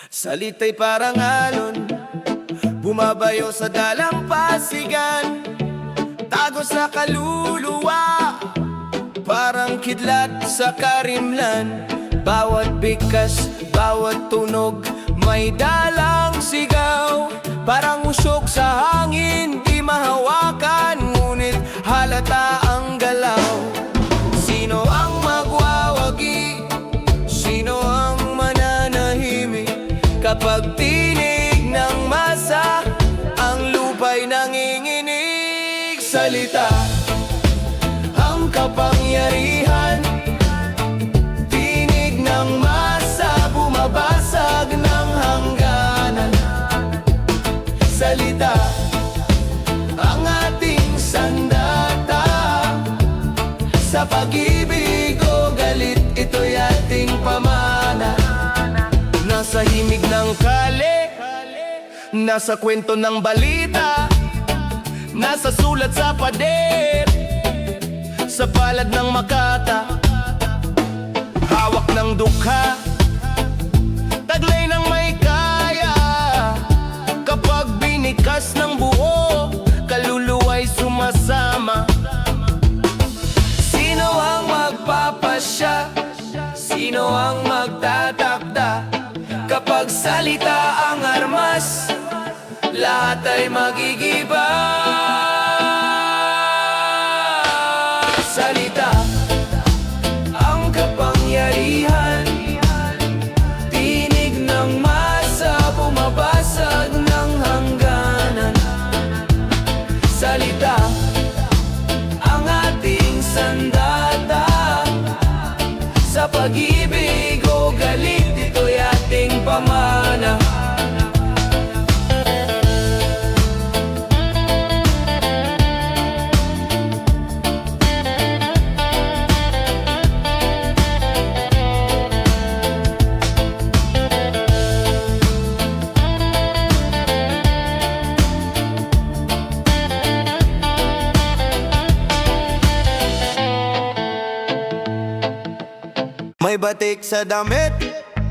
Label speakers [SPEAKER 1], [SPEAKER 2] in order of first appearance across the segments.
[SPEAKER 1] Salita'y parang alon, bumabayo sa dalampasigan, tago sa kaluluwa, parang kidlat sa karimlan. Bawat bigkas, bawat tunog, may dalang sigaw, parang usok sa hangin, di mahawakan, ngunit halata ang galaw. Sino ang magwawagi? Sino ang mananahimik? Kapag tinig ng masa, ang lupa'y nanginginig. Salita ang kapangyarihan, tinig ng masa, bumabasag ng hangganan. Salita ang ating sandata, sa pag-ibig o galit, ito'y ating pamana. Nasa himig ng kale, nasa kwento ng balita, nasa sulat sa pader, sa palad ng makata, hawak ng dukha, taglay ng may kaya. Kapag binikas ng buo, kaluluwa'y sumasama. Sino ang magpapasya? Sino ang magtatakda? Kapag salita ang armas, lahat ay magigiba. Salita ang kapangyarihan, tinig ng masa, bumabasag ng hangganan. Salita ang ating sandata, sa pag-ibig o galit, ito'y ating pamana. May batik sa damit,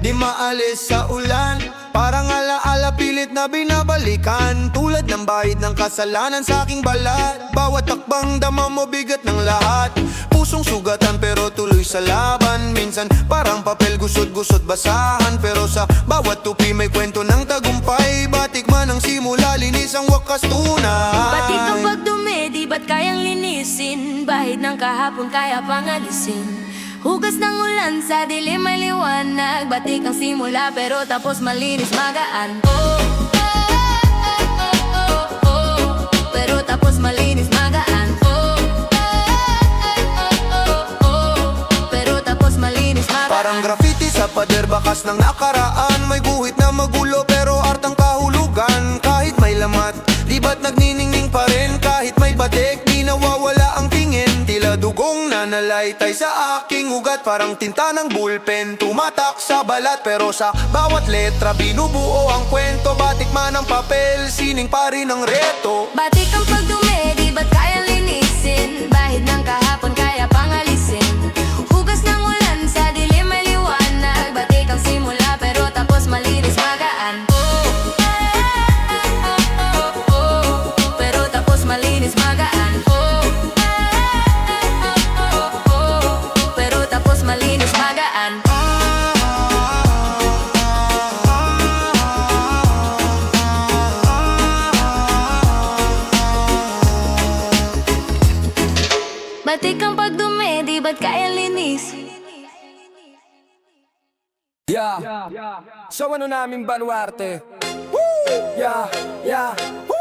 [SPEAKER 1] di maalis sa ulan, parang alaala pilit na binabalikan, tulad ng bahid ng kasalanan sa aking balat. Bawat takbang dama mo bigat ng lahat, pusong sugatan pero tuloy sa laban. Minsan parang papel gusot-gusot basahan, pero sa bawat tupi may kwento ng tagumpay. Batik man ang simula, linis ang wakas tunay.
[SPEAKER 2] Batik kapag dumi, di ba't kayang linisin? Bahid ng kahapon kaya pang alisin. Hugas ng ulan sa dilim may liwanag. Batik ang simula pero tapos malinis magaan. Pero tapos malinis magaan. Pero tapos malinis magaan.
[SPEAKER 1] Parang graffiti sa pader, bakas ng nakaraan. May guhit na magulo pero artang kahulugan. Kahit may lamat, di ba't nagniningning pa rin? Kahit may batik, di nawawala ang tingin. Tila dugong nanalaytay sa aking ugat, parang tinta ng bullpen tumatak sa balat. Pero sa bawat letra binubuo ang kwento. Batik man ang papel, sining pa rin ang reto.
[SPEAKER 2] Batik ang pagdumi, di ba't kayang linisin? Bahid ng kahapon kaya pang alisin. Hugas ng ulan sa dilim may liwanag. Batik ang simula pero tapos malinis magaan. Pero tapos malinis magaan. Pero tapos malinis magaan. Batik ang pagdumi, di ba't kayang linis?
[SPEAKER 3] Yeah, so ano namin baluarte? Woo! Yeah, woo!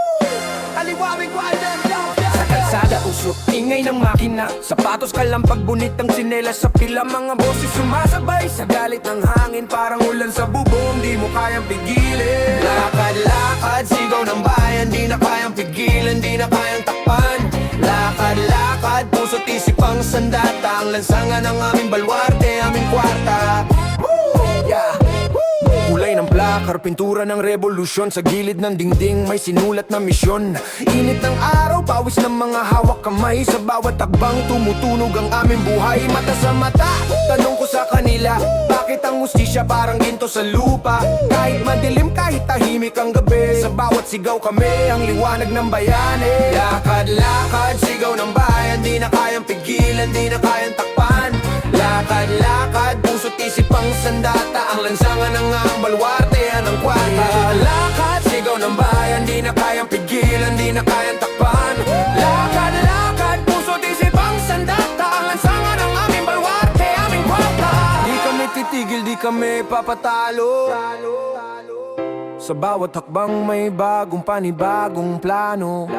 [SPEAKER 3] Aliwawing wider, sa kalsada usok, ingay ng makina. Sapatos kalampag, bunit ang tsinelas sa pila. Mga boses sumasabay sa galit ng hangin, parang ulan sa bubong, di mo kayang pigilin. Lakad-lakad, sigaw ng bayan, di na kayang pigilan, di na kayang takpan. Lakad-lakad, puso't isip ang sandata, ang lansangan ng aming baluarte, aming kwarta. Yeah. Kulay ng plakar, pintura ng revolusyon. Sa gilid ng dingding may sinulat na misyon. Init ng araw, pawis ng mga hawak kamay. Sa bawat takbang tumutunog ang aming buhay. Mata sa mata, tanong ko sa kanila, bakit ang hustisya parang ginto sa lupa? Kahit tahimik ang gabi. Sa bawat sigaw kami, ang liwanag ng bayani. Lakad-lakad, sigaw ng bayan, di na kayang pigilan, di na kayang takpan. Lakad-lakad, puso't isip ang sandata, ang lansangan ng ang balwarte, yan ang kwarta. Lakad, sigaw ng bayan, di na kayang pigilan, di na kayang takpan. Lakad-lakad, puso't isip ang sandata, ang lansangan ng aming balwarte, aming kwarta. Di kami titigil, di kami papatalo. Sa bawat hakbang may bagong panibagong plano.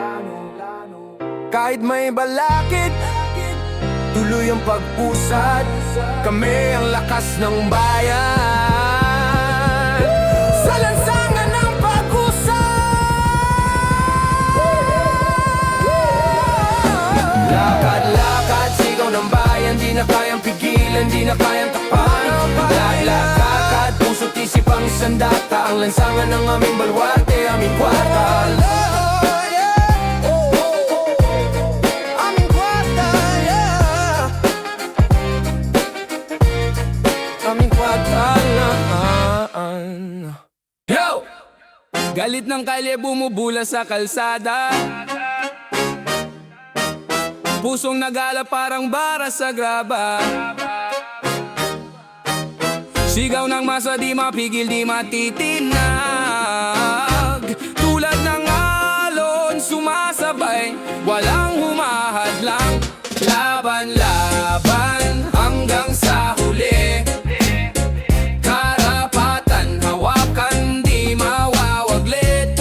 [SPEAKER 3] Kahit may balakid, tuloy ang pag-usad. Kami ang lakas ng bayan. Sa lansangan ng pag-usad. Lakad-lakad, sigaw ng bayan, di na kayang pigilan, di na kayang takpan. Lakad-lakad, puso't isip ang sandata, ang lansangan ng aming balwarte, aming kwarta. Aming kwarta, yeah. Aming kwartalan. Yo! Galit ng kalye bumubula sa kalsada. Pusong nagala parang bara sa graba. Sigaw ng masa di mapigil, di matitinag. Tulad ng alon sumasabay, walang humahadlang. Laban-laban hanggang sa huli. Karapatan hawakan, di mawawaglit.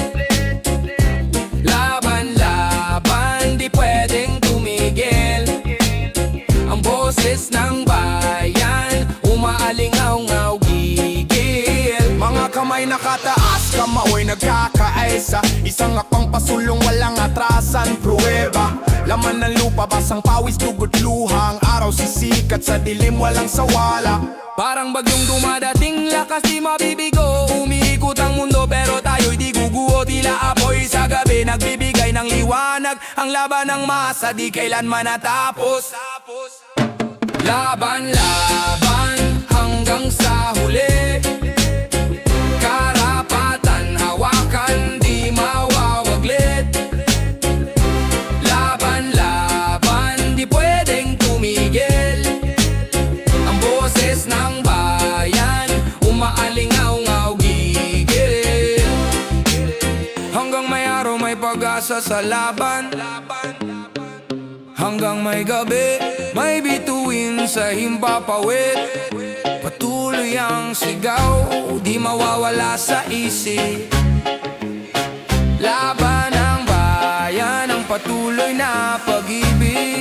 [SPEAKER 3] Laban-laban, di pwedeng tumigil. Ang boses ng bayan, umaalingaw-ngaw gigil. Mga kamay nakataas, kamaoy nagkakaisa. Isang akong pasulong, walang atrasan, pruweba. Laman ng lupa, basang pawis, dugot luha. Ang araw sisikat sa dilim, walang sawala. Parang bagyong dumadating, lakas di mabibigo. Umiikot ang mundo pero tayo'y di guguho. Tila apoy sa gabi, nagbibigay ng liwanag. Ang laban ng masa, di kailanman natapos. Laban-laban hanggang sa huli. Karapatan hawakan, di mawawaglit. Laban-laban, di pwedeng tumigil. Ang boses ng bayan, umaalingaw-ngaw gigil. Hanggang may araw, may pag-asa sa laban. Hanggang may gabi, may bituin sa himpapawid. Patuloy ang sigaw, di mawawala sa isip. Laban ng bayan, ang patuloy na pag-ibig.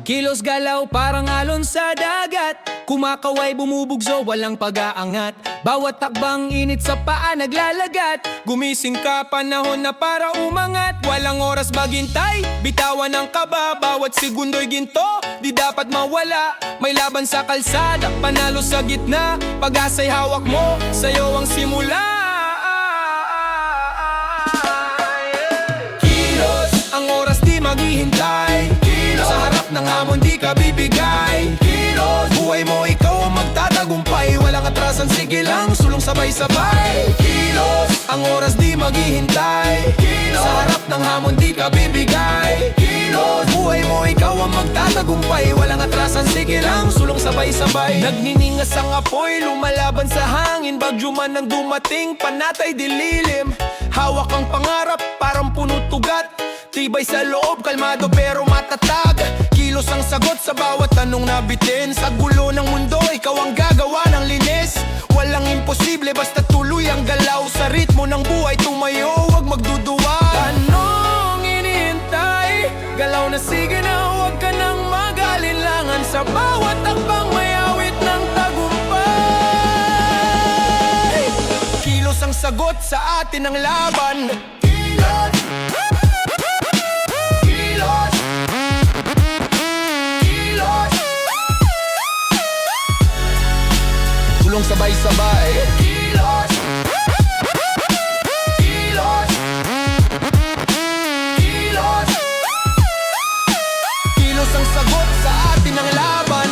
[SPEAKER 3] Kilos galaw parang alon sa dagat. Kumakaway bumubugso, walang pag-aangat. Bawat takbang init sa paa naglalagat. Gumising ka, panahon na para umangat. Walang oras maghintay, bitawan ng kaba. Bawat segundo'y ginto, di dapat mawala. May laban sa kalsada, panalo sa gitna. Pag-asa'y hawak mo, sa'yo ang simula. Kilos, ang oras di maghihintay. Sa harap ng hamon di ka bibigay. Kilos, buhay mo ikaw ang magtatagumpay. Walang atrasan, sige lang, sulong sabay-sabay. Kilos, ang oras di maghihintay. Kilos, sa harap ng hamon di ka bibigay. Kilos, buhay mo ikaw ang magtatagumpay. Walang atrasan, sige lang, sulong sabay-sabay. Nagniningas ang apoy, lumalaban sa hangin. Bagyo man ang dumating, panatay dililim. Hawak ang pangarap, parang puno tugat. Tibay sa loob, kalmado pero matatag. Kilos ang sagot sa bawat tanong na bitin. Sa gulo ng mundo, ikaw ang gagawa ng linis. Walang imposible, basta tuloy ang galaw. Sa ritmo ng buhay, tumayo, huwag magduduwa. Anong inihintay? Galaw na sige na, huwag ka nang mag-alinlangan. Sa bawat takbang may awit ng tagumpay. Kilos ang sagot sa atin ng laban. Kilos!
[SPEAKER 1] sabay Kilos! Kilos! Kilos! Kilos ang sagot sa atin ang laban.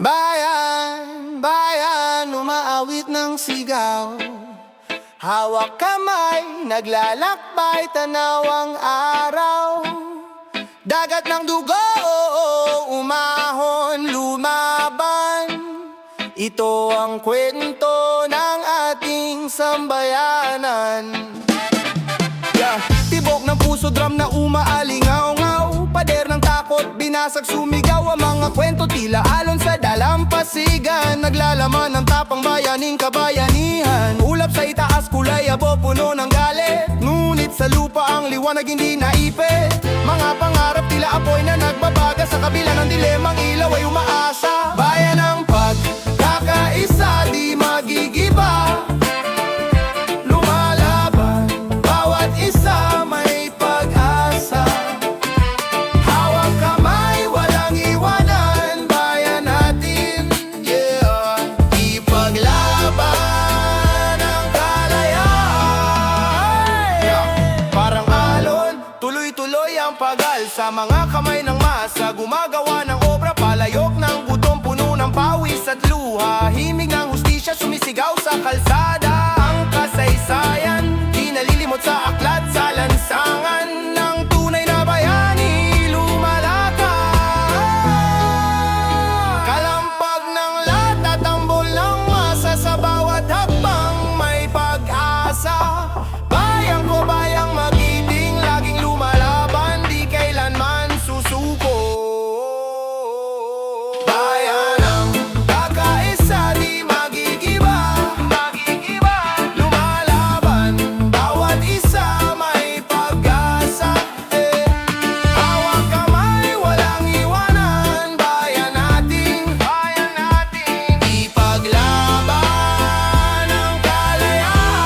[SPEAKER 1] Bayan, bayan, umaawit ng sigaw. Hawak kamay, naglalakbay, tanaw ang araw. Dagat ng dugo, umahon, lumaban. Ito ang kwento ng ating sambayanan. Tibok ng puso, drum na umaalingaw-ngaw. Pader ng takot, binasag, sumigaw. Ang mga kwento tila alon sa dalampasigan. Naglalaman ng tapang bayaning kabayanihan. Ulap sa itaas, kulay abo, puno ng galit. Ngunit sa lupa ang liwanag hindi naipit. Mga pangarap tila apoy na nagbabaga. Sa kabila ng dilemang ilaw ay umaasa. Bayan ng pagkakaisa, di magigiba. Lumalaban, bawat isa may pag-asa. Hawak kamay, walang iwanan. Bayan natin, yeah. Ipaglaban ang kalayaan, yeah. Parang alon, tuloy-tuloy ang pag-alsa. Mga kamay ng masa, gumagawa ng obra. Palayok ng gutom, puno ng pawis at luha. Himig ng hustisya, sumisigaw sa kalsada. Ang kasaysayan, di nalilimot sa aklat. Sa lansangan ng tunay na bayani, lumalakad. Kalampag ng lata, tambol ng masa. Sa bawat hakbang may pag-asa. Bayang ko, bayang magiting, laging lumalaban, di kailanman susuko. Bayan ng kakaisa, di magigiba. Lumalaban, bawat isa may pag-asa. Hawak kamay, walang iwanan. Bayan natin, ipaglaban ang kalayaan.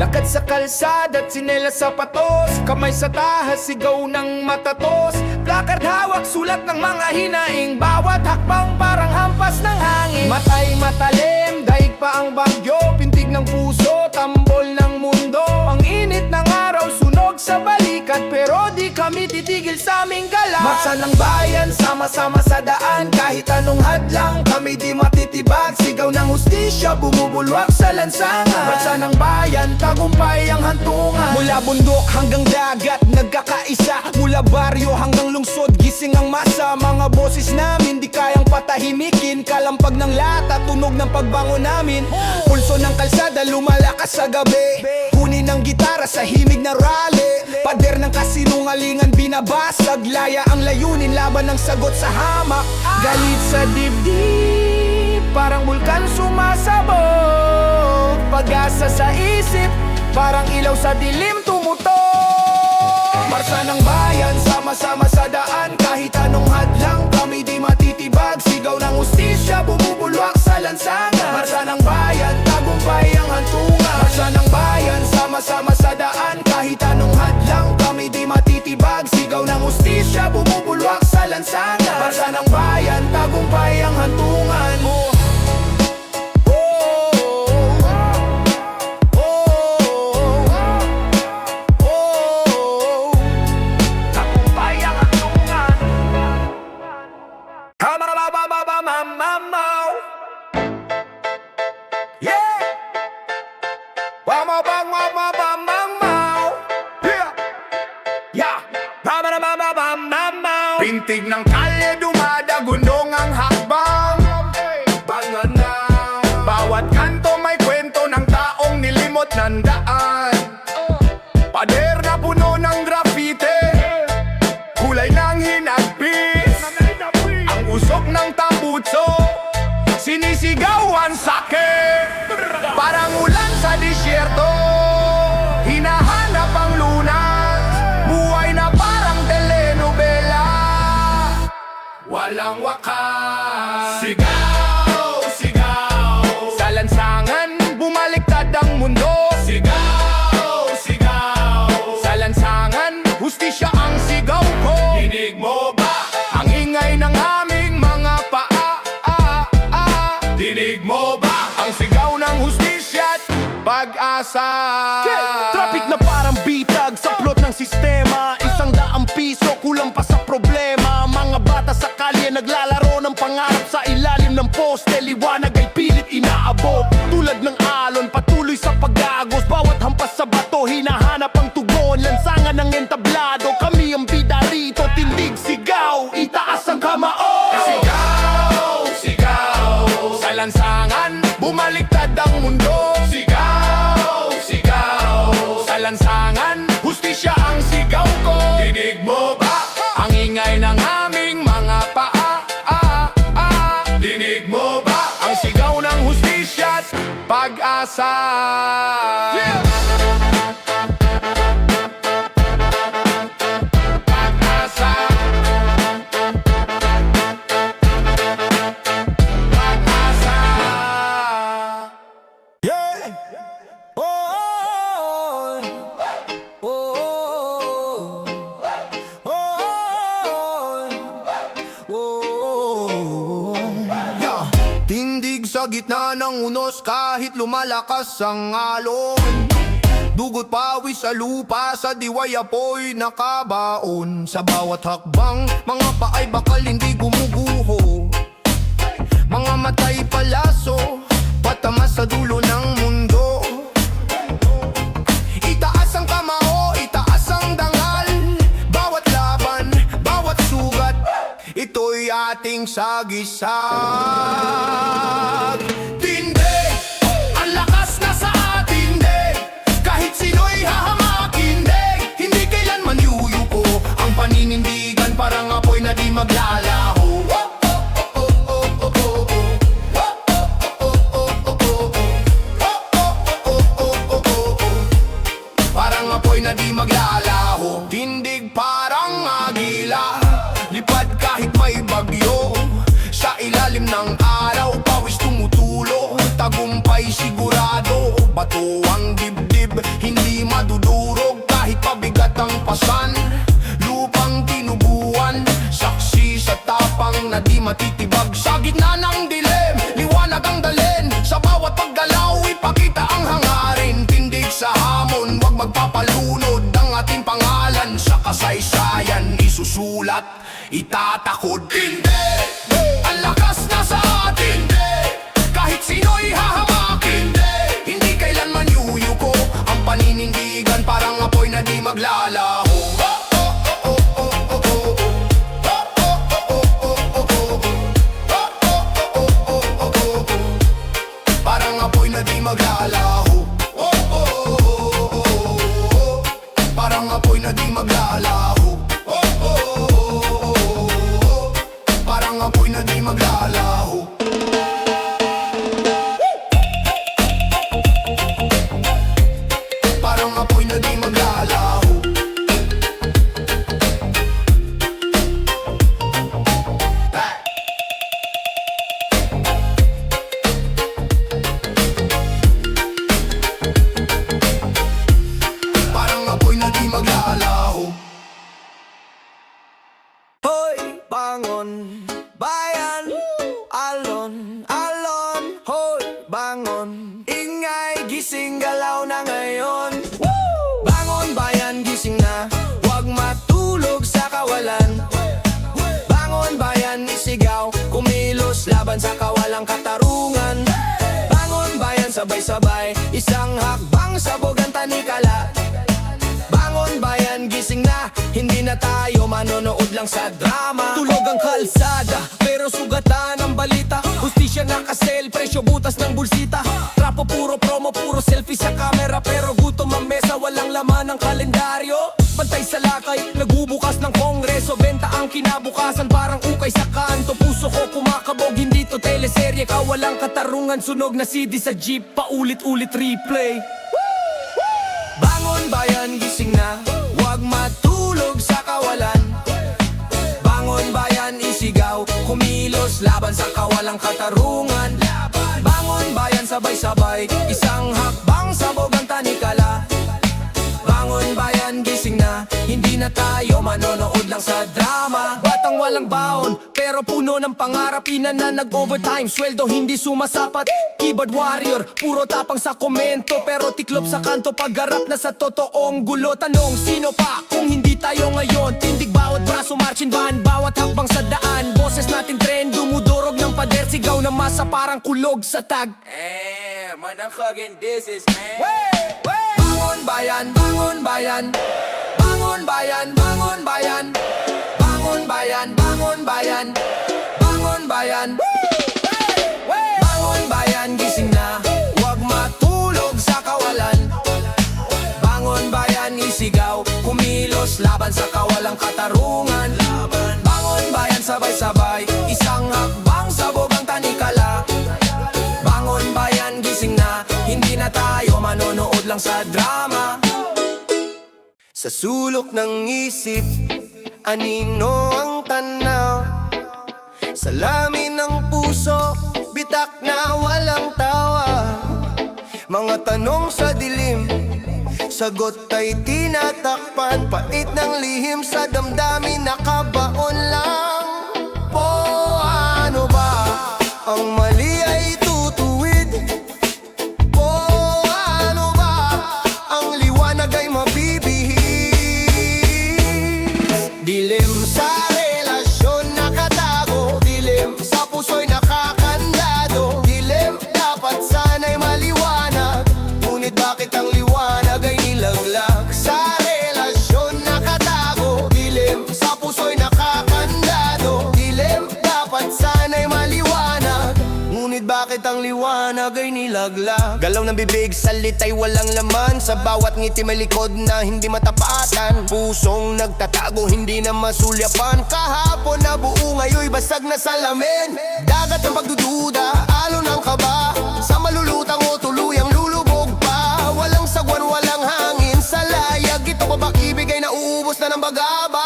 [SPEAKER 1] Lakad sa kalsada at sinelas sa patos. Kamay sa tahas, sigaw ng matatos. Placard hawak, sulat ng mga hinaing. Bawat hakbang parang hampas ng hangin. Matay matalim, daig pa ang bagyo. Pintig ng puso, tambol ng mundo. Ang init ng araw, sunog sa balikat. Pero di kami titigil sa aming gala. Marsa ng bayan, sama-sama sa daan. Kahit anong hadlang, kami di matitibag. Sigaw ng hustisya, bumubulwak sa lansangan. Marsa ng bayan, tagumpay ang hantungan. Mula bundok hanggang dagat, nagkakaisa. Mula baryo hanggang lungsod, gising ang masa. Mga boses namin, di kayang patahimikin. Kalampag ng lata, tunog ng pagbangon namin. Pulso ng kalsada, lumalakas sa gabi. Kunin ng gitara sa himig na rally. Pader ng kasinungalingan, binabasag. Laya ang layunin, laban ng sagot sa hamak. Galit sa dibdib, parang bulkan sumasabog. Pag-asa sa isip, parang ilaw sa dilim tumutok. Marsa ng bayan, sama-sama sa daan. Kahit anong hadlang, kami di matitibag. Sigaw ng hustisya, bumubulwak sa lansangan. Marsa ng bayan, tagumpay ang hantungan. Marsa ng bayan, sama-sama sa daan. Kahit anong hadlang, kami di matitibag. Sigaw ng hustisya, bumubulwak sa lansangan. Marsa ng bayan, tagumpay ang hantungan. Pintig ng kalye, dumadagundong ang hakbang. Bangan na. Bawat kanto may kwento ng taong nilimot ng daan. Pader na puno ng graffiti, kulay ng hinagpis. Ang usok ng tambutso, sinisigawan sake. Para
[SPEAKER 3] walang wakas. Sigaw, sigaw, sa lansangan bumaliktad ang mundo. Sigaw, sigaw, sa lansangan hustisya ang sigaw ko. Dinig mo ba ang ingay ng aming mga paa? Dinig mo ba ang sigaw ng hustisya't pag-asa?
[SPEAKER 4] Traffic na parang bitag sa plot ng sistema. 100 piso, kulang pa sa problema. Mga bata sa kalye naglalaro ng pangarap sa ilalim ng poste. Liwanag ay pilit inaabot. Tulad ng alon, patuloy sa pag-agos. Bawat hampas sa bato, hinahanap ang tugon. Lansangan ng entablado, kami ang bida rito. Tindig, sigaw, itaas ang kamao.
[SPEAKER 3] Sigaw, sigaw, sa lansangan bumaliktad ang mundo. Sigaw, sigaw, sa lansangan hustisya ang sigaw ko. Dinig mo ba ang ingay ng aming mga paa? Dinig mo ba ang sigaw ng hustisya't pag-asa? Pag-asa, pag-asa.
[SPEAKER 1] Yeah. Oh, oh, oh, oh, oh. Yeah. Tindig sa gitna ng unos kahit lumalakas ang alon. Dugot pawis sa lupa, sa diway apoy nakabaon. Sa bawat hakbang, mga paay bakal hindi gumuguho. Mga matay palaso, patama sa dulo ng mundo. Itaas ang kamao, itaas ang dangal. Bawat laban, bawat sugat, ito'y ating sagisag. Tindig, ang lakas na sa ating dig. Kahit sino'y hahamakin dig. Hindi kailanman yuyuko ang paninindigan, parang apoy na di maglalaho. Parang apoy na di maglalaho. Tindig parang agila, lipad kahit may bagyo. Sa ilalim ng araw, pawis tumutulo. Tagumpay sigurado, bato ang dibdib, hindi madudurog kahit pabigat ang pasan. Lupang tinubuan, saksi sa tapang na di matitibag. Sa gitna ng dilim, liwanag ang dalin. Sa bawat paggalaw, ipakita ang hangarin. Tindig sa hamon, wag magpapalunod. Ang ating pangalan sa kasaysayan isusulat, itatakod. Tindig, ang lakas na sa atin. Kahit sino'y hahamakin, hindi kailanman yuyuko ang paninindigan, parang apoy na di maglalaho. Parang apoy na di maglalaho. Parang apoy na di maglalaho. Parang apoy na di maglalaho. Parang apoy na di maglalaho. Parang apoy na di maglalaho. Hoy, bangon, bayan, alon, alon. Hoy, bangon, ingay, gising, galaw na ngayon. Bangon, bayan, gising na, huwag matulog sa kawalan. Bangon, bayan, isigaw, kumilos, laban sa kawalang katarungan. Bangon, bayan, sabay-sabay, isang hakbang, sabog ang tanikala. Bangon, bayan, gising na, hindi na tayo manonood lang sa drama. Tulog ang kalsada, pero sugatan ang balita. Hustisya nakasel, presyo butas ng bulsita. Trapo puro promo, puro selfie sa camera. Pero gutom ang mesa, walang laman ng kalendaryo. Bantay sa lakay, nagbubukas ng kongreso. Benta ang kinabukasan, parang ukay sa kanto. Puso ko kumakabog, hindi to teleserye. Kawalang katarungan, sunog na CD sa jeep. Paulit-ulit replay. Bangon, bayan, gising na, huwag matulog sa kawalan. Bangon, bayan, isigaw,
[SPEAKER 3] Kumilos laban sa kawalang katarungan. Bangon bayan sabay-sabay, isang hakbang sabog ang tanikala. Bangon bayan, gising na, hindi na tayo manonood lang sa drama. Batang walang baon, pero puno ng pangarap. Ina na nag-overtime, sweldo hindi sumasapat. Keyboard warrior, puro tapang sa komento, pero tiklop sa kanto pagharap na sa totoong gulo. Tanong, sino pa kung hindi tayo ngayon? Tindig bawat braso, marching band, bawat hakbang sa daan. Boses natin tren, dumudurog ng pader, sigaw na masa parang kulog sa tag. Motherfucking this is Bangon bayan, bangon bayan. Bangon bayan, bangon bayan. Bangon bayan, bangon bayan. Bangon bayan. Bangon bayan, gising na, huwag matulog sa kawalan. Bangon bayan, isigaw, kumilos laban sa kawalang katarungan. Bangon bayan, sabay-sabay, isang hakbang sabog ang tanikala. Bangon bayan, gising na, hindi na tayo manonood lang sa drama.
[SPEAKER 1] Sa sulok ng isip, anino ang tanaw. Sa lamin ng puso, bitak na walang tawa. Mga tanong sa dilim, sagot ay tinatakpan. Pait ng lihim sa damdamin, nakabaon lang. Po, ano ba ang mali ay tutuwid? Po, ano ba ang liwanag ay mabibihis? Dilim sa relasyon nakatago, dilim sa puso'y nakakandado. Dilim dapat sana'y maliwanag, ngunit bakit ang liwanag ay nilaglag? Sa relasyon nakatago, dilim sa puso'y nakakandado. Dilim dapat sana'y maliwanag, ngunit bakit ang liwanag ay nilaglag? Galaw ng bibig, salita'y walang laman. Sa bawat ngiti may likod na hindi matapatan. Pusong nagtatago, hindi na masulyapan. Kahapon na buo, ngayon'y basag na salamin. Dagat ng pagdududa, alon ng kaba. Sa malulutang o tuluyang lulubog pa. Walang sagwan, walang hangin sa layag. Ito pa bang ibig ay nauubos na ng bagabag?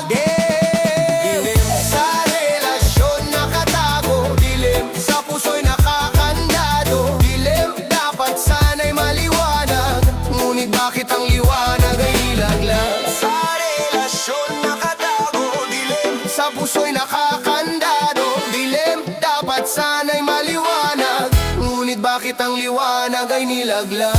[SPEAKER 1] Dilim sa relasyon nakatago, dilim sa puso'y nakakandado. Dilim dapat sana'y maliwanag, ngunit bakit ang liwanag ay nilaglag? Sa relasyon nakatago, dilim sa puso'y nakakandado. Dilim dapat sana'y maliwanag, ngunit bakit ang liwanag ay nilaglag?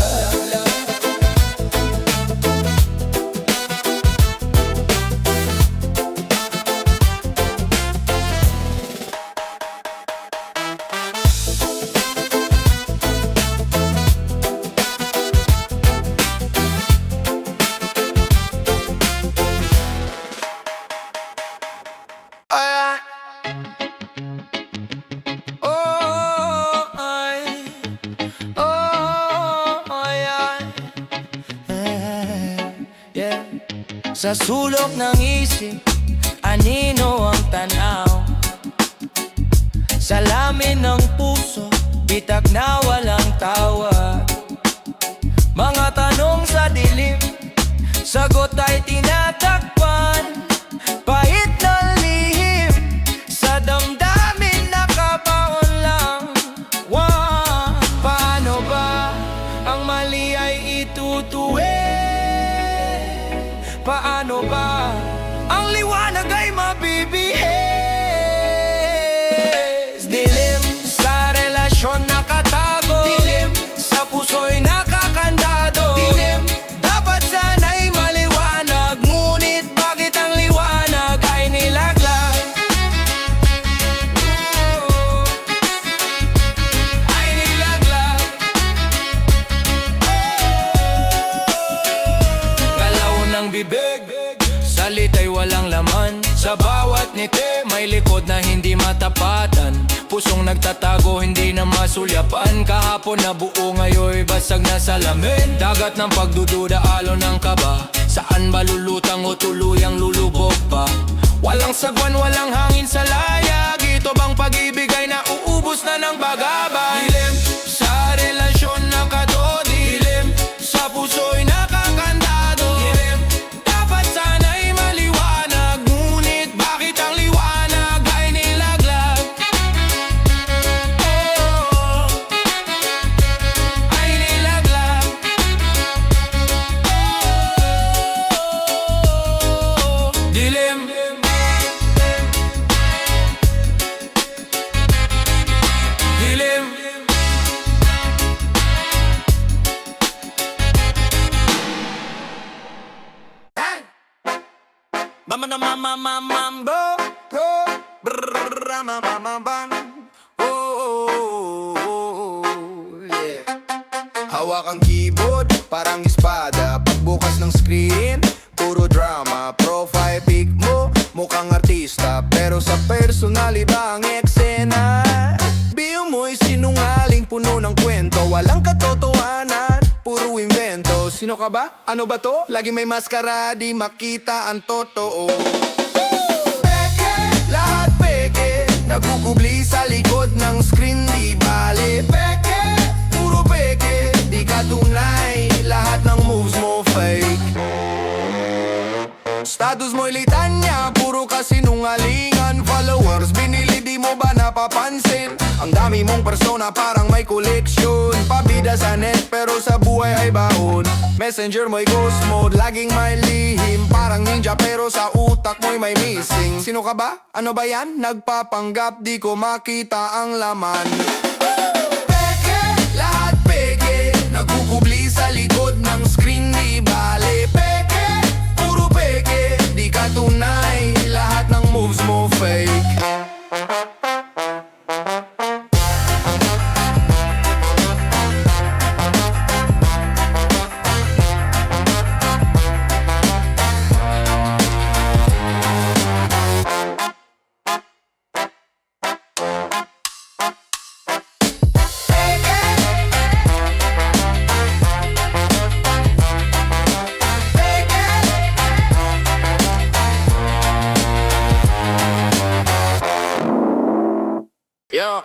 [SPEAKER 3] Sa sulok ng isip, anino ang tanaw. Sa lamin ng puso, bitak na walang tawa. Mga tanong sa dilim, sagot ay tinatakpan. Pait ng lihim, sa damdamin nakabaon lang. Paano ba ang mali ay itutuwid? Paano ba ang liwanag ay mabibihis? Dilim sa relasyon nakatago, dilim sa puso'y nakakandado. Dilim dapat sana'y maliwanag, ngunit bakit ang liwanag ay nilaglag? Ay nilaglag. Galaw ng bibig, salita'y walang laman. Sa bawat ngiti may likod na hindi matapatan. Pusong nagtatago, hindi na masulyapan. Kahapon na buo, ngayon'y basag na salamin. Dagat ng pagdududa, alon ng kaba. Saan ba lulutang o tuluyang lulubog pa? Walang sagwan, walang hangin sa layag. Ito bang pag-ibig ay nauubos na ng bagabay? Dilim sa relasyon nakado, dilim sa puso'y nakakandado. Dilim dapat sana'y maliwanag, ngunit bakit ang liwanag
[SPEAKER 1] Mama na mama mambo Brrrr mama bang yeah. Hawak ang keyboard, parang espada. Pagbukas ng screen, puro drama. Profile pic mo, mukhang artista. Pero sa personalidad ang eksena. Bio mo'y sinungaling, puno ng kwento. Walang katotohanan, puro invento. Sino ka ba? Ano ba to? Lagi may maskara, di makita ang totoo. Peke, lahat peke. Nagugubli sa likod ng screen, di bale. Peke, puro peke. Di ka tunay, lahat ng moves mo fake. Status mo'y litanya, puro kasinungalingan. Followers, binili di mo ba napapansin? Ang dami mong persona, parang may koleksyon. Pabida sa net, pero sa buhay ay baon. Messenger mo'y ghost mode, laging may lihim. Parang ninja, pero sa utak mo'y may missing. Sino ka ba? Ano ba yan? Nagpapanggap, di ko makita ang laman. Peke, lahat peke. Nagugubli sa likod ng screen, di bale. Peke, puro peke. Di ka tunay, lahat ng moves mo fake. Yeah.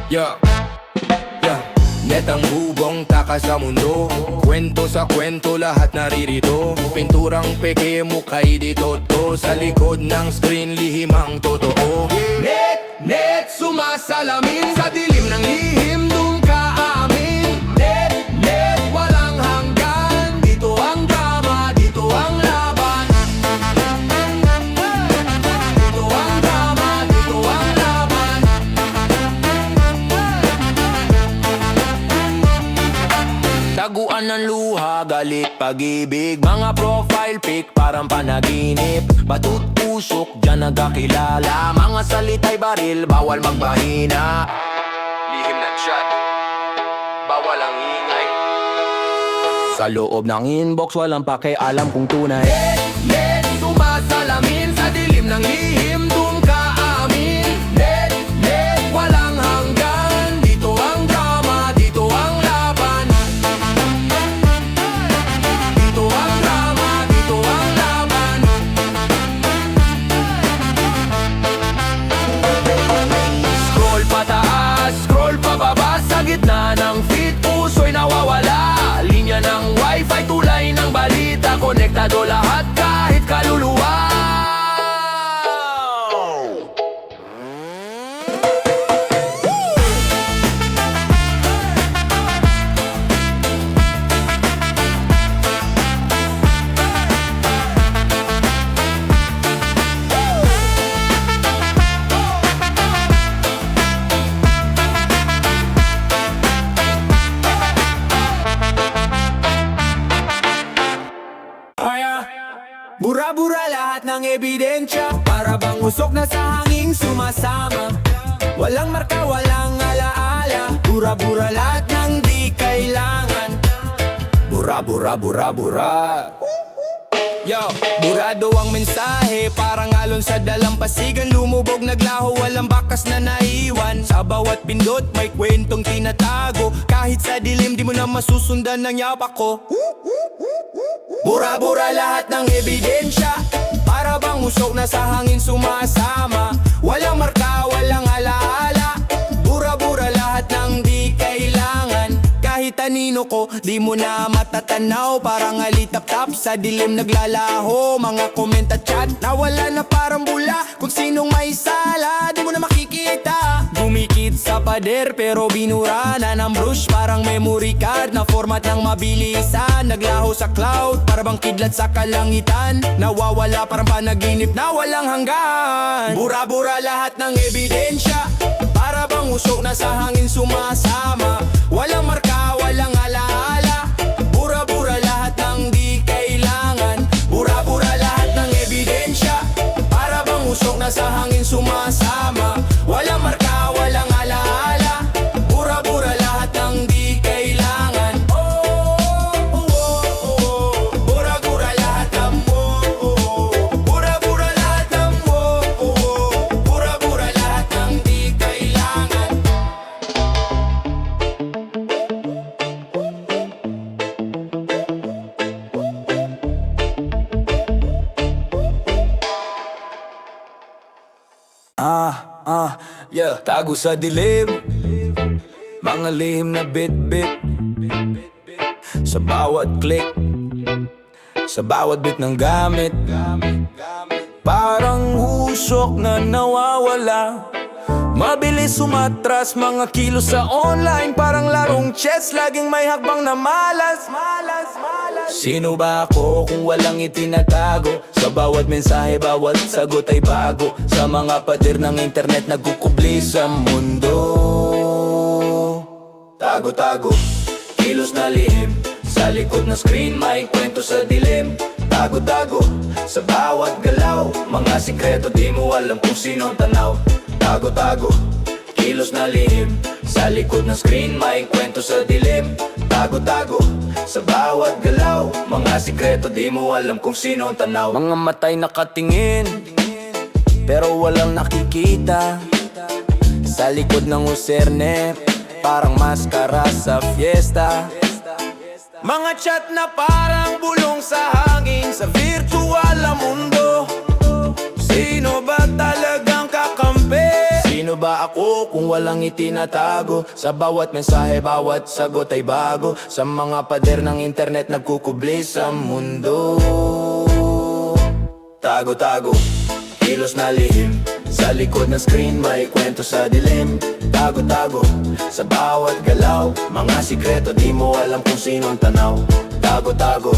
[SPEAKER 3] Yeah, yeah. Net ang bubong taka sa mundo. Kwento sa kwento lahat naririto. Pinturang peke mukhay di toto. Sa likod ng screen lihim ang totoo. Net sumasalamin sa dilim ng lihim. Dun ka amin. Net walang hanggan. Dito ang drama, dito ang laban. Dito ang drama, dito ang laban. Taguan ng luha, galit, pag-ibig. Mga profile pic, parang panaginip. Batut usok, dyan nagkakilala. Mga salita'y baril, bawal magbahina. Lihim ng chat, bawal ang ingay. Sa loob ng inbox, walang pakialam kung tunay. Net, sumasalamin sa dilim ng lihim. Dun ka amin. Net, walang hanggan. Dito ang drama, dito ang laban. Dito ang drama, dito ang laban. Scroll pataas, scroll pababa. Sa gitna ng feed, puso'y nawawala. Linya ng wifi, tulay ng balita. Konektado lahat kahit kaluluwa. Bura-bura lahat ng ebidensya. Para bang usok na sa hanging sumasama. Walang marka, walang alaala. Bura-bura lahat ng di kailangan. Bura-bura, bura-bura. Yo, burado ang mensahe. Parang alon sa dalampasigan. Lumubog, naglaho, walang bakas na naiwan. Sa bawat pindot, may kwentong tinatago. Kahit sa dilim, di mo na masusundan ng yapak ko. Bura-bura lahat ng ebidensya. Para bang usok na sa hangin sumasama. Walang marka, walang alaala. Bura-bura lahat ng di kailangan. Kahit anino ko, di mo na matatanaw. Parang alitap-tap sa dilim naglalaho. Mga comment at chat, nawala na parang bula. Kung sinong may sala, di mo na makikita. Gumikit sa pader pero binura na ng brush. Parang memory card na format ng mabilisan. Naglaho sa cloud, parang kidlat sa kalangitan. Nawawala parang panaginip na walang hanggan. Bura-bura lahat ng ebidensya, para bang usok na sa hangin sumasama. Walang marka, walang alaala. Bura-bura lahat ng di kailangan. Bura-bura lahat ng ebidensya, para bang usok na sa hangin sumasama. Walang marka, walang alaala. Bura-bura lahat ng di kailangan. Bura-bura lahat ng bura-bura lahat ng bura-bura lahat ng di kailangan. Yeah. Tago sa dilim, mga lihim na bit-bit, sa bawat click, sa bawat bit ng gamit. Parang usok na nawawala, mabilis sumatras mga kilos sa online. Parang larong chess, laging may hakbang na malas. Sino ba ako kung walang itinatago? Sa bawat mensahe, bawat sagot ay bago. Sa mga pader ng internet, nagkukubli sa mundo. Tago-tago, kilos na lihim, sa likod ng screen, may kwento sa dilim. Tago-tago, sa bawat galaw, mga sikreto di mo alam kung sino ang tanaw. Tago-tago, kilos na lihim, sa likod ng screen, may kwento sa dilim. Tago-tago, sa bawat galaw, mga sikreto di mo alam kung sino ang tanaw. Mga matay nakatingin, pero walang nakikita. Sa likod ng userne, parang maskara sa fiesta. Mga chat na parang bulong sa hangin, sa virtual na mundo. Sino ba talagang kakampi? Sino ba ako kung walang itinatago? Sa bawat mensahe, bawat sagot ay bago. Sa mga pader ng internet, nagkukubli sa mundo. Tago-tago, kilos na lihim, sa likod ng screen, may kwento sa dilim. Tago-tago, sa bawat galaw, mga sikreto di mo alam kung sino ang tanaw. Tago-tago,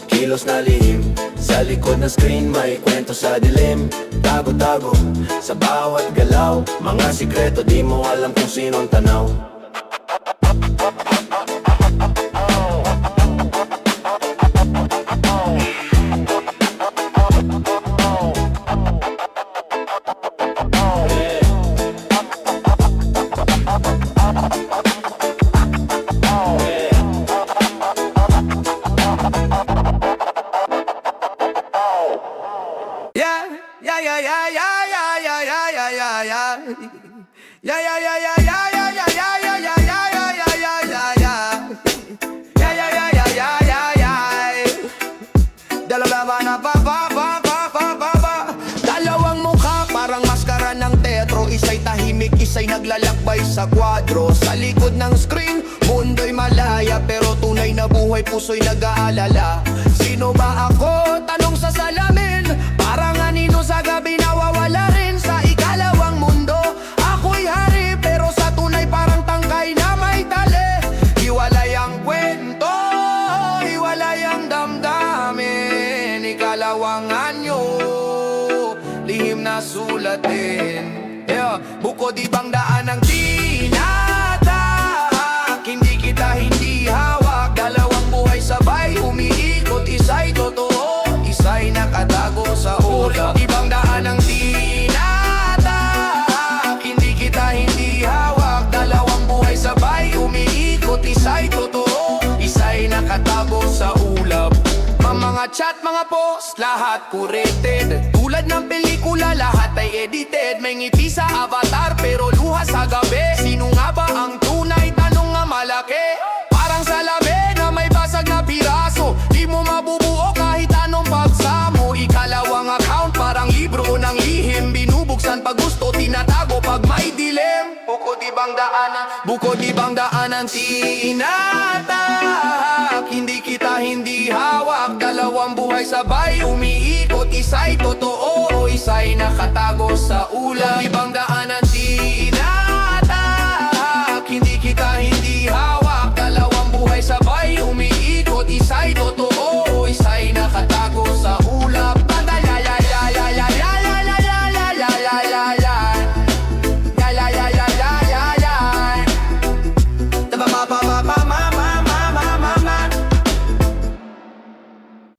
[SPEAKER 3] kilos na lihim, sa likod ng screen, may kwento sa dilim. Tago-tago, sa bawat galaw, mga sikreto di mo alam kung sino ang tanaw. Dalawang mukha parang maskara ng tetro, isa'y tahimik, isa'y naglalakbay sa kwadro. Sa likod ng screen, mundo'y malaya, pero tunay na buhay, puso'y nag-aalala. Sino ba ako? Tanong sa salamin, parang anino sa gabi nawawala rin. Sa ikalawang mundo, ako'y hari, pero sa tunay parang tangkay na may tali. Hiwalay ang kwento, hiwalay ang damdamin. Ikalawang anyo, lihim na sulatin. Bukod ibang daan ang tinatak, hindi kita hindi hawak. Dalawang buhay sabay umiikot, isa'y totoo, isa'y nakatago sa ulo. Ibang daan ang tinatak, hindi kita hindi hawak. Dalawang buhay sabay umiikot, isa'y totoo, isa'y nakatago sa ulap. Mga chat, mga post, lahat curated. Tulad ng pelikula, lahat ay edited. May ngiti sa avatar, pero luha sa gabi. Sino nga ba ang tunay? Tanong nga malaki. Parang salamin na may basag na piraso, di mo mabubuo kahit anong pagsamo. Ikalawang account, parang libro ng lihim. Binubuksan pag gusto, tinatago pag may dilim. Bukod ibang daanan, tinatak, hindi kita hindi hawak. Dalawang buhay sabay umiikot, isa'y totoo, isa'y nakatago sa ulam. Ibang daanan, tinatak,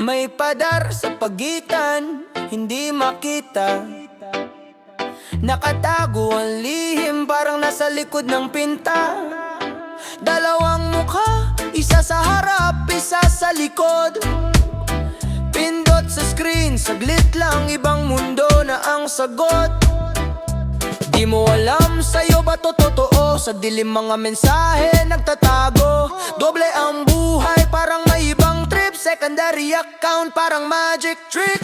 [SPEAKER 1] May padar sa pagitan, hindi makita. Nakatago ang lihim, parang nasa likod ng pinta. Dalawang mukha, isa sa harap, isa sa likod. Pindot sa screen, saglit lang, ibang mundo na ang sagot. Di mo alam, sa'yo ba to totoo? Sa dilim mga mensahe nagtatago. Doble ang buhay, parang may ibang trip. Secondary account, parang magic trick.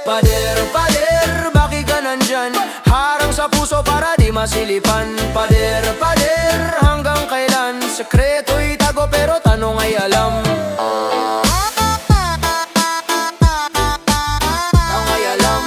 [SPEAKER 1] Pader, pader, bakit ka nandyan? Harang sa puso para di masilipan. Pader, pader, hanggang kailan? Sekreto itago pero tanong ay alam. Tanong ay alam.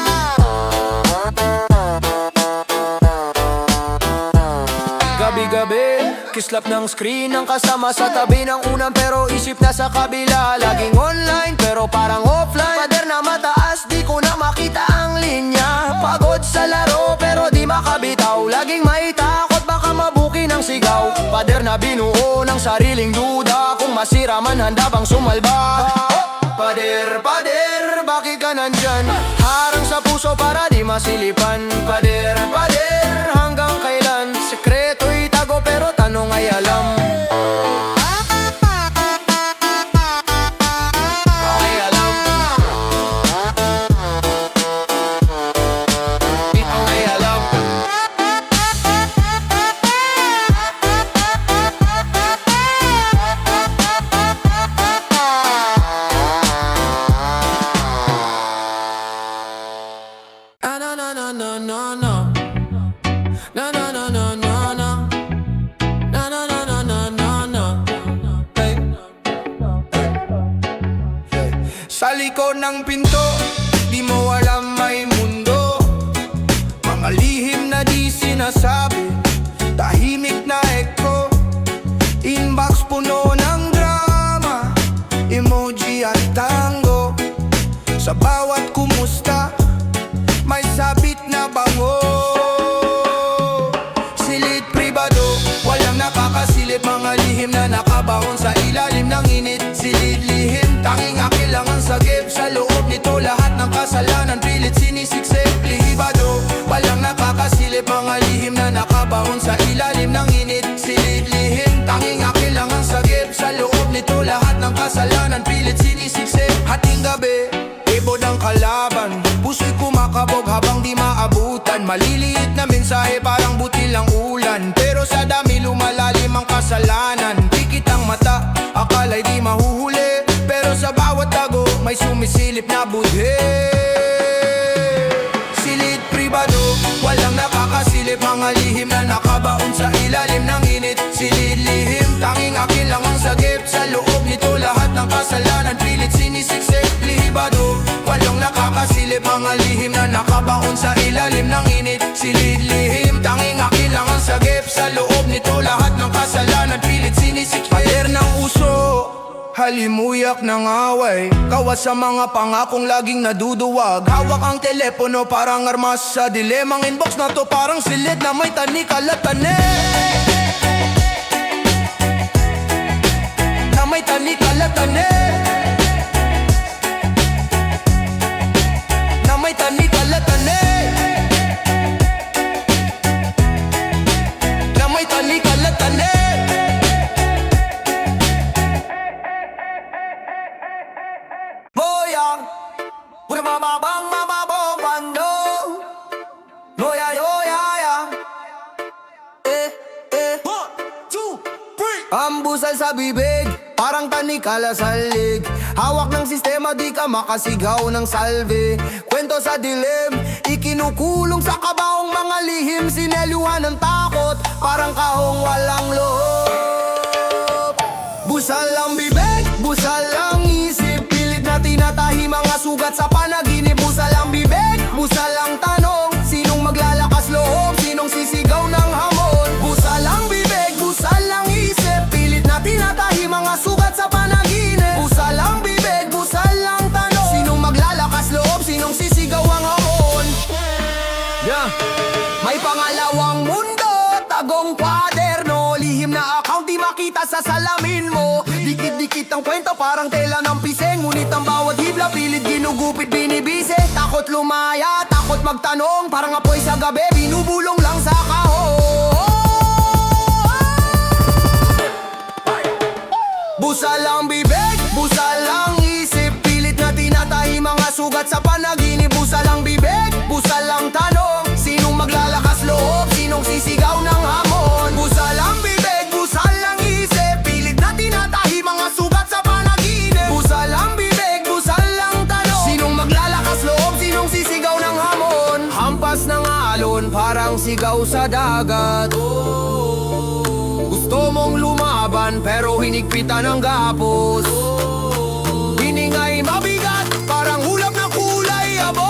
[SPEAKER 1] Gabi-gabi, kislap ng screen ang kasama sa tabi ng unan pero isip na sa kabila. Laging online pero parang offline. Pader na mataas, di ko na makita ang linya. Pagod sa laro pero di makabitaw. Laging may takot baka mabuki ng sigaw. Pader na binuo ng sariling duda. Kung masira man handa bang sumalba. Pader, pader, bakit ka nandyan? Harang sa puso para di masilipan. Pader, pader, hanggang kailan? Sekreto itago pero tanong ay alam. Ay alam. Tanong ay alam. No no no no no no. No no no no no no. No no no no no no no. Hey. Hey. Sa likod ng pinto, di mo alam may mundo. Mga lihim na di sinasabi, tahimik na echo. Inbox puno ng drama, emoji at tango. Sa bawat kumusta, may sabit na bango. Silid pribado, walang nakakasilip. Mga lihim na nakabaon sa ilalim ng init. Silid lihim, tanging akin lang ang sagip. Sa loob nito lahat ng kasalanan pilit sinisiksik. Lihibado, walang nakakasilip. Mga lihim na nakabaon sa ilalim ng init. Silid lihim, tanging akin lang ang sagip. Sa loob nito lahat ng kasalanan pilit sinisiksik. Hating gabi, ibod ang kalaban. Puso'y kumakabog habang di maabutan. Maliliit na mensahe parang butil ang ulan. Pero sa dami lumalalim ang kasalanan. Pikit ang mata, akala'y di mahuhuli. Pero sa bawat tago may sumisilip na budhe. Silid pribado, walang nakakasilip. Mga lihim na nakabaon sa ilalim ng init. Silid lihim, tanging akin lang ang sagip. Sa loob nito lahat ng kasalanan pilit sinisiksik. Lihibado, walang nakakasilip. Mga lihim na nakabaon sa ilalim ng init. Silid lihim, tanging akin lang ang sagip. Sa loob nito lahat ng kasalanan pilit sinisiksik. Pader ng uso, halimuyak ng away. Kawas sa mga pangakong laging naduduwag. Hawak ang telepono parang armas sa dilemang inbox na to parang silid na may tanik at tanik. Na may tanik at tanik. Na may tanik at tanik. Na may tanik at tanik. Boyang, udah mababang mababong bando. Boya yoya ya. 1, 2, 3. Ang busal sa bibig, parang tanikala sa lig. Hawak ng sistema, di ka makasigaw ng salve. Kwento sa dilim, ikinukulong sa kabaong mga lihim. Sinelyuhan ng takot, parang kahong walang loob. Busal ang bibig, busal ang isip. Pilit na tinatahi mga sugat sa panaginip. Busal ang bibig, busal ang tanong. Sinong maglalakas loob, sinong sisigaw ng hamon. Busal ang bibig, busal ang isip. Pilit na tinatahi mga sugat sa panaginip. Busal ang bibig, busal ang tanong. Sinong maglalakas loob, sinong sisigaw ang hamon. Yeah. May pangalawang mundo, tagong kwaderno. Lihim na account, di makita sa salamin mo. Dikit-dikit ang kwento, parang tela ng piseng. Ngunit ang bawat hibla magtanong, parang apoy sa gabi, binubulong lang sa kahon. Busal ang bibig, busal ang isip, pilit na tinatahi mga sugat sa panaginip. Busal ang bibig, busal ang tanong, sinong maglalakas loob, sinong sisigaw ng hamon. Busal ang bibig, busal ang isip, pilit na tinatahi mga sugat sa panaginip. Busal ang bibig, busal ang tanong, sinong maglalakas loob, sinong sisigaw ng hamon. Hampas ng alon, parang sigaw sa dagat. Gusto mong lumaban pero hinigpitan ng gapos. Hiningay mabigat, parang hulap ng kulay abo.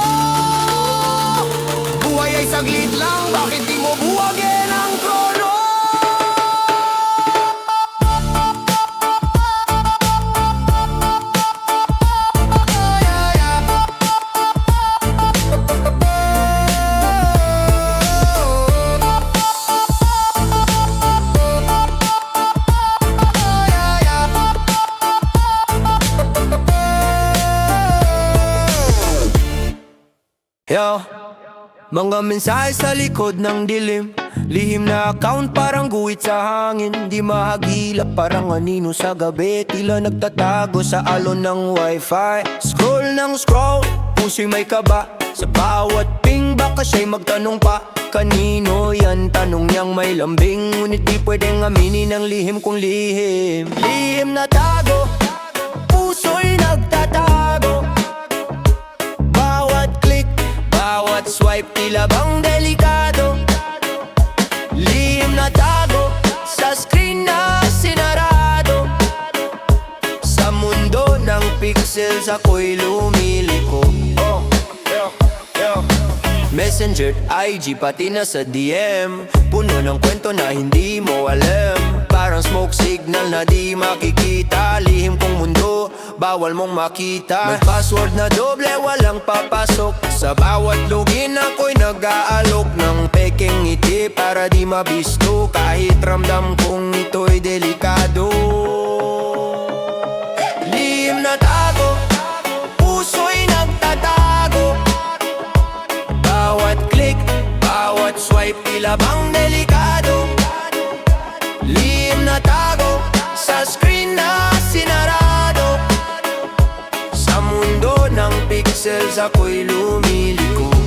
[SPEAKER 1] Buhay ay saglit lang, bakit di mo buwagin ang trono? Yo, mga mensahe sa likod ng dilim, lihim na account parang guhit sa hangin. Di mahagilap parang anino sa gabi, tila nagtatago sa alon ng wifi. Scroll ng scroll, puso'y may kaba, sa bawat ping baka siya'y magtanong pa. Kanino yan? Tanong niyang may lambing, ngunit di pwedeng aminin ang lihim kong lihim. Lihim na tago, puso'y nagtatago. Bawat click, bawat swipe, tila bang delikado. Lihim na tago, sa screen na sinarado. Sa mundo ng pixels ako'y lumiliko. Messenger, IG, pati na sa DM, puno ng kwento na hindi mo alam. Parang smoke signal na di makikita. Lihim kong mundo, bawal mong makita. May password na doble, walang papasok. Sa bawat login ako'y nag-aalok ng peking ngiti para di mabisto, kahit ramdam kong ito'y delikado. Lihim na tago, puso'y nagtatago. Bawat click, bawat swipe, tila bang delikado. Lihim na tago, sa screen na sinarado. Sa mundo ng pixels ako'y lumiliko.